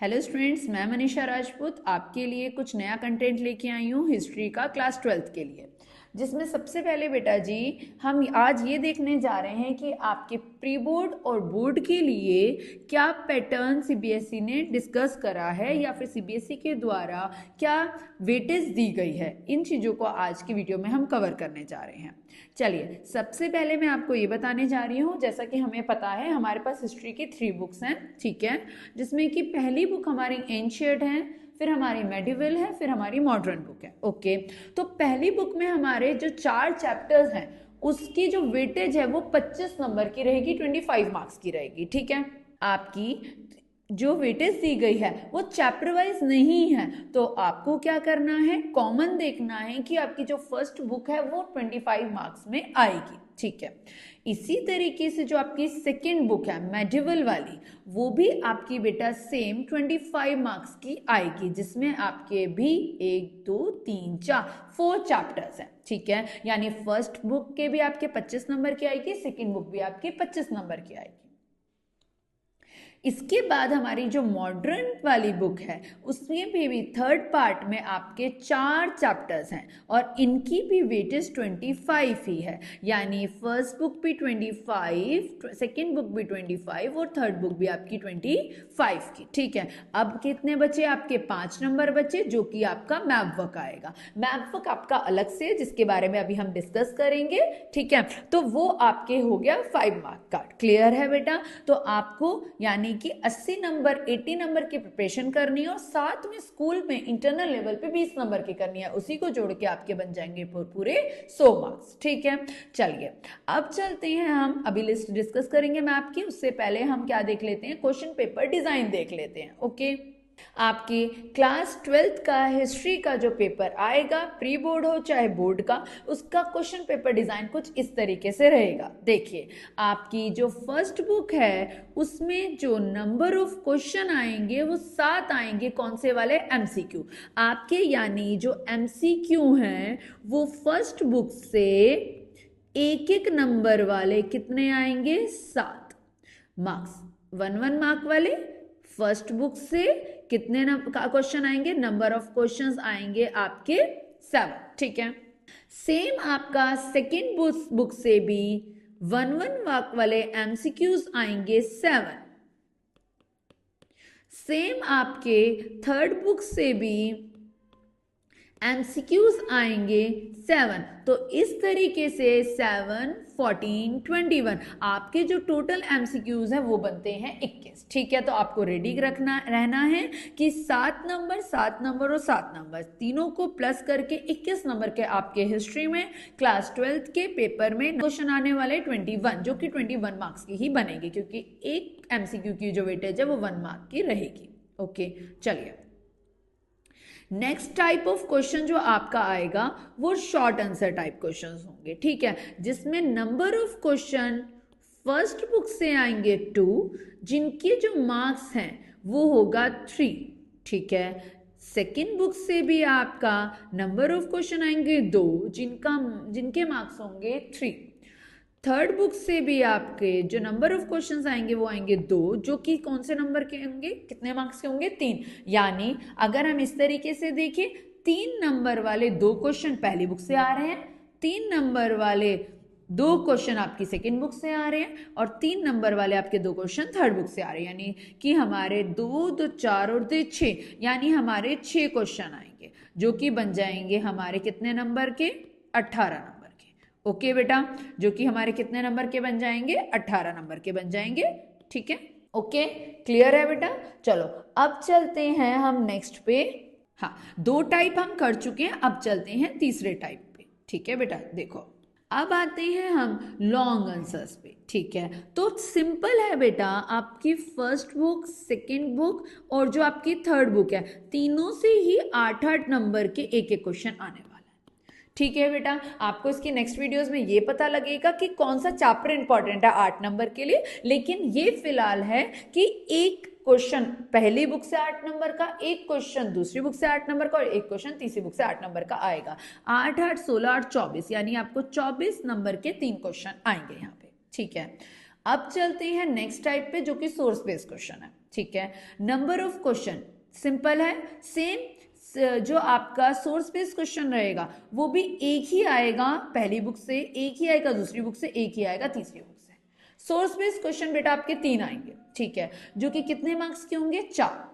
Hello students, मैं मनीषा राजपूत आपके लिए कुछ नया कंटेंट लेके आई हूँ हिस्ट्री का क्लास 12th के लिए, जिसमें सबसे पहले बेटा जी हम आज ये देखने जा रहे हैं कि आपके प्री बोर्ड और बोर्ड के लिए क्या पैटर्न सीबीएसई ने डिस्कस करा है या फिर सीबीएसई के द्वारा क्या वेटेज दी गई है। इन चीज़ों को आज की वीडियो में हम कवर करने जा रहे हैं। चलिए, सबसे पहले मैं आपको ये बताने जा रही हूँ, जैसा कि हमें पता है हमारे पास हिस्ट्री की 3 बुक्स हैं, ठीक है, जिसमें कि पहली बुक हमारी एंशिएंट है, फिर हमारी मेडिवल है, फिर हमारी मॉडर्न बुक है। ओके, तो पहली बुक में हमारे जो 4 चैप्टर्स हैं उसकी जो वेटेज है वो 25 नंबर की रहेगी, 25 मार्क्स की रहेगी, ठीक है। आपकी जो वेटेज दी गई है वो चैप्टर वाइज नहीं है, तो आपको क्या करना है, कॉमन देखना है कि आपकी जो फर्स्ट बुक है वो 25 मार्क्स में आएगी, ठीक है। इसी तरीके से जो आपकी सेकेंड बुक है मेडिवल वाली, वो भी आपकी बेटा सेम 25 मार्क्स की आएगी, जिसमें आपके भी 1 2 3 4 चैप्टर्स हैं, ठीक है। यानी फर्स्ट बुक के भी आपके 25 नंबर की आएगी, सेकेंड बुक भी आपकी 25 नंबर की आएगी। इसके बाद हमारी जो मॉडर्न वाली बुक है उसमें भी थर्ड पार्ट में आपके 4 चैप्टर्स हैं और इनकी भी वेटेज 25 ही है, यानी फर्स्ट बुक भी 25, सेकेंड बुक भी 25 और थर्ड बुक भी आपकी 25 की, ठीक है। अब कितने बचे आपके 5 नंबर बचे, जो कि आपका मैप वर्क आएगा। मैप वर्क आपका अलग से, जिसके बारे में अभी हम डिस्कस करेंगे, ठीक है। तो वो आपके हो गया 5 मार्क का। क्लियर है बेटा? तो आपको यानी कि 80 नंबर 80 नंबर की प्रिपरेशन करनी है और साथ में स्कूल में इंटरनल लेवल पे 20 नंबर की करनी है, उसी को जोड़ के आपके बन जाएंगे पूरे 100 मार्क्स, ठीक है। चलिए, अब चलते हैं, हम अभी लिस्ट डिस्कस करेंगे मैप की, उससे पहले हम क्या देख लेते हैं, क्वेश्चन पेपर डिजाइन देख लेते हैं। ओके, आपकी क्लास 12th का हिस्ट्री का जो पेपर आएगा, प्री बोर्ड हो चाहे बोर्ड का, उसका क्वेश्चन पेपर डिजाइन कुछ इस तरीके से रहेगा। देखिए, आपकी जो फर्स्ट बुक है उसमें जो नंबर ऑफ क्वेश्चन आएंगे वो 7 आएंगे, कौन से वाले, एमसीक्यू आपके, यानी जो एमसीक्यू हैं वो फर्स्ट बुक से एक एक नंबर वाले कितने आएंगे, 7 मार्क्स, 1 मार्क वाले। फर्स्ट बुक से कितने क्वेश्चन आएंगे, नंबर ऑफ क्वेश्चंस आएंगे आपके 7, ठीक है। सेम आपका सेकेंड बुक से भी 1 मार्क वाले एमसीक्यूज आएंगे 7। सेम आपके थर्ड बुक से भी एमसीक्यूज आएंगे 7। तो इस तरीके से 7 14 21 आपके जो टोटल एमसीक्यूज हैं वो बनते हैं 21, ठीक है। तो आपको रेडी रहना है कि 7 नंबर 7 नंबर और 7 नंबर तीनों को प्लस करके 21 नंबर के आपके हिस्ट्री में क्लास 12th के पेपर में क्वेश्चन आने वाले 21, जो कि 21 मार्क्स की ही बनेगी, क्योंकि एक एमसीक्यू की जो वेटेज है वो 1 मार्क की रहेगी। ओके, चलिए, नेक्स्ट टाइप ऑफ क्वेश्चन जो आपका आएगा वो शॉर्ट आंसर टाइप क्वेश्चंस होंगे, ठीक है, जिसमें number of question first book से आएंगे 2, जिनके जो मार्क्स हैं वो होगा 3, ठीक है। सेकेंड बुक से भी आपका नंबर ऑफ क्वेश्चन आएंगे 2, जिनके मार्क्स होंगे 3। थर्ड बुक से भी आपके जो नंबर ऑफ क्वेश्चंस आएंगे वो आएंगे 2, जो कि कौन से नंबर के होंगे, कितने मार्क्स के होंगे, 3। यानी अगर हम इस तरीके से देखें, 3 नंबर वाले 2 क्वेश्चन पहली बुक से आ रहे हैं, 3 नंबर वाले 2 क्वेश्चन आपकी सेकेंड बुक से आ रहे हैं और 3 नंबर वाले आपके 2 क्वेश्चन थर्ड बुक से आ रहे हैं, यानी कि हमारे 2 2 4 और 2 6, यानी हमारे 6 क्वेश्चन आएंगे, जो कि बन जाएंगे हमारे कितने नंबर के, 18 नंबर। ओके बेटा, जो कि हमारे कितने नंबर के बन जाएंगे, 18 नंबर के बन जाएंगे, ठीक है। ओके, क्लियर है बेटा? चलो, अब चलते हैं हम नेक्स्ट पे। हाँ, 2 टाइप हम कर चुके हैं, अब चलते हैं तीसरे टाइप पे, ठीक है बेटा। देखो, अब आते हैं हम लॉन्ग आंसर्स पे, ठीक है। तो सिंपल है बेटा, आपकी फर्स्ट बुक, सेकेंड बुक और जो आपकी थर्ड बुक है, तीनों से ही 8-8 नंबर के एक एक क्वेश्चन आने वाले, ठीक है बेटा। आपको इसकी नेक्स्ट वीडियोस में ये पता लगेगा कि कौन सा चैप्टर इंपॉर्टेंट है 8 नंबर के लिए, लेकिन ये फिलहाल है कि एक क्वेश्चन पहली बुक से 8 नंबर का, एक क्वेश्चन दूसरी बुक से 8 नंबर का और एक क्वेश्चन तीसरी बुक से 8 नंबर का आएगा। 8 8 16 8 24, यानी आपको 24 नंबर के 3 क्वेश्चन आएंगे यहाँ पे, ठीक है। अब चलते हैं नेक्स्ट टाइप पे, जो कि सोर्स बेस्ड क्वेश्चन है। ठीक है। नंबर ऑफ क्वेश्चन सिंपल है, सेम जो आपका सोर्स बेस्ड क्वेश्चन रहेगा वो भी एक ही आएगा पहली बुक से, एक ही आएगा दूसरी बुक से, एक ही आएगा तीसरी बुक से। सोर्स बेस्ड क्वेश्चन बेटा आपके 3 आएंगे, ठीक है, जो कि कितने मार्क्स के होंगे? 4,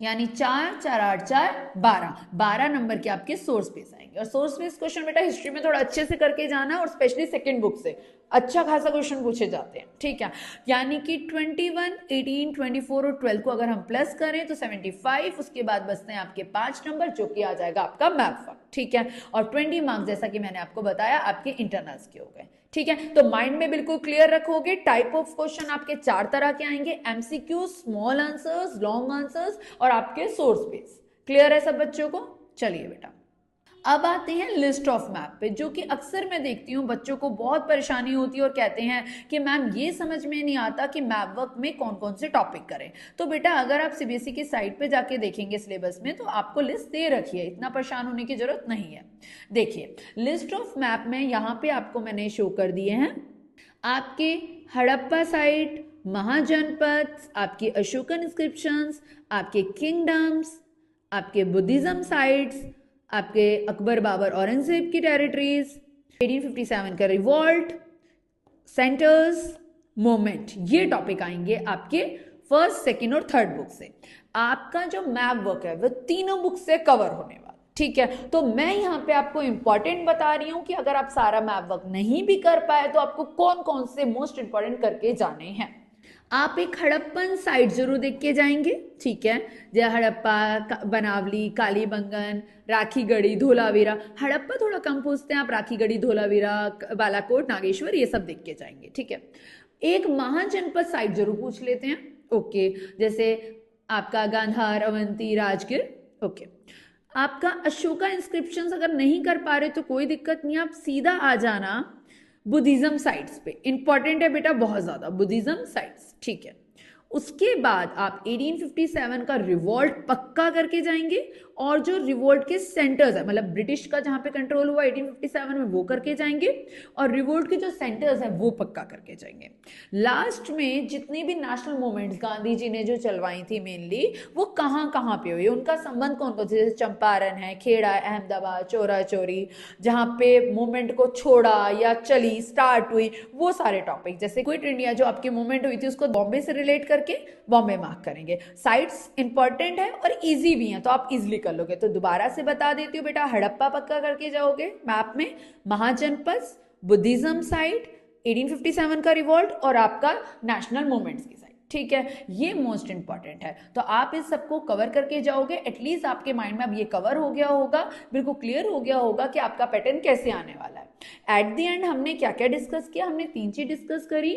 यानी 4 4 8 4 12 नंबर के आपके सोर्स बेस आएंगे। और सोर्स बेस्ड क्वेश्चन बेटा हिस्ट्री में थोड़ा अच्छे से करके जाना है, और स्पेशली सेकंड बुक से अच्छा खासा क्वेश्चन पूछे जाते हैं, ठीक है। यानी कि 21, 18, 24 और 12 को अगर हम प्लस करें तो 75, उसके बाद बचते हैं आपके 5 नंबर, जो कि आ जाएगा आपका मैथ फन, ठीक है। और 20 मार्क्स जैसा कि मैंने आपको बताया आपके इंटरनल्स के हो गए, ठीक है। तो माइंड में बिल्कुल क्लियर रखोगे। टाइप ऑफ क्वेश्चन आपके 4 तरह के आएंगे, MCQ, small answers, long answers और आपके सोर्स बेस। क्लियर है सब बच्चों को? चलिए बेटा, अब आते हैं लिस्ट ऑफ मैप पे, जो कि अक्सर मैं देखती हूँ बच्चों को बहुत परेशानी होती है और कहते हैं कि मैम ये समझ में नहीं आता कि मैप वर्क में कौन कौन से टॉपिक करें। तो बेटा अगर आप सीबीएसई की साइट पे जाके देखेंगे सिलेबस में, तो आपको लिस्ट दे रखी है, इतना परेशान होने की जरूरत नहीं है। देखिए लिस्ट ऑफ मैप में यहाँ पे आपको मैंने शो कर दिए हैं आपके हड़प्पा साइट, महाजनपद, आपके अशोकन इंस्क्रिप्शंस, आपके किंगडम्स, आपके बुद्धिज्म साइट्स, आपके अकबर बाबर औरंगजेब की टेरिटरीज, 1857 का रिवॉल्ट, सेंटर्स, मोमेंट, ये टॉपिक आएंगे आपके फर्स्ट, सेकंड और थर्ड बुक से। आपका जो मैप वर्क है वो तीनों बुक से कवर होने वाला, ठीक है। तो मैं यहाँ पे आपको इंपॉर्टेंट बता रही हूँ कि अगर आप सारा मैप वर्क नहीं भी कर पाए तो आपको कौन कौन से मोस्ट इंपॉर्टेंट करके जाने हैं। आप एक हड़प्पन साइट जरूर देख के जाएंगे, ठीक है, जैसे हड़प्पा, बनावली, कालीबंगन, राखीगढ़ी, धोलावीरा। हड़प्पा थोड़ा कम पूछते हैं, आप राखीगढ़ी, धोलावीरा, बालाकोट, नागेश्वर ये सब देख के जाएंगे, ठीक है। एक महाजनपद साइट जरूर पूछ लेते हैं, ओके, जैसे आपका गांधार, अवंती, राजगीर, ओके। आपका अशोका इंस्क्रिप्शंस अगर नहीं कर पा रहे तो कोई दिक्कत नहीं, आप सीधा आ जाना बुद्धिज्म साइट्स पे, इंपॉर्टेंट है बेटा बहुत ज्यादा बुद्धिज्म साइट्स, ठीक है। उसके बाद आप 1857 का रिवॉल्ट पक्का करके जाएंगे, और जो रिवोल्ट के सेंटर्स है, मतलब ब्रिटिश का जहां पे कंट्रोल हुआ 1857 में, वो करके जाएंगे, और रिवोल्ट के जो सेंटर्स है वो पक्का करके जाएंगे। लास्ट में जितनी भी नेशनल मूवमेंट्स गांधी जी ने जो चलवाई थी मेनली, वो कहाँ कहाँ पे हुई, उनका संबंध कौन कौन से, जैसे चंपारण है, खेड़ा, अहमदाबाद, चोरा चोरी, जहाँ पे मूवमेंट को छोड़ा या चली, स्टार्ट हुई, वो सारे टॉपिक। जैसे क्विट इंडिया जो आपकी मूवमेंट हुई थी उसको बॉम्बे से रिलेट करके बॉम्बे मार्क करेंगे। साइट्स इंपॉर्टेंट है और इजी भी है, तो आप इजिली कर लोगे। तो दोबारा से बता देती हूँ बेटा, हड़प्पा पक्का करके जाओगे मैप में, महाजनपद, बुद्धिज्म साइट, 1857 का रिवॉल्ट और आपका नेशनल मूवमेंट्स की साइट, ठीक है, ये मोस्ट इंपॉर्टेंट है। तो आप इस सबको कवर करके जाओगे, एटलीस्ट आपके माइंड में अब ये कवर हो गया होगा, बिल्कुल क्लियर हो गया होगा कि आपका पैटर्न कैसे आने वाला है। एट द एंड हमने क्या क्या डिस्कस किया, हमने 3 चीज डिस्कस करी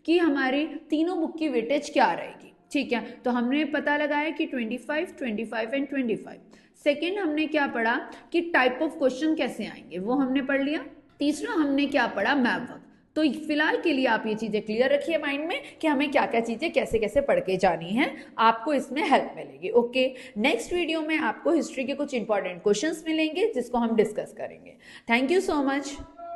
कि हमारी तीनों बुक की वेटेज क्या रहेगी, ठीक है। तो हमने पता लगाया कि 25, 25 एंड 25। सेकेंड हमने क्या पढ़ा कि टाइप ऑफ क्वेश्चन कैसे आएंगे, वो हमने पढ़ लिया। तीसरा हमने क्या पढ़ा, मैप वर्क। तो फिलहाल के लिए आप ये चीजें क्लियर रखिए माइंड में कि हमें क्या क्या चीजें कैसे कैसे पढ़ के जानी है, आपको इसमें हेल्प मिलेगी। ओके, नेक्स्ट वीडियो में आपको हिस्ट्री के कुछ इंपॉर्टेंट क्वेश्चंस मिलेंगे जिसको हम डिस्कस करेंगे। Thank you so much.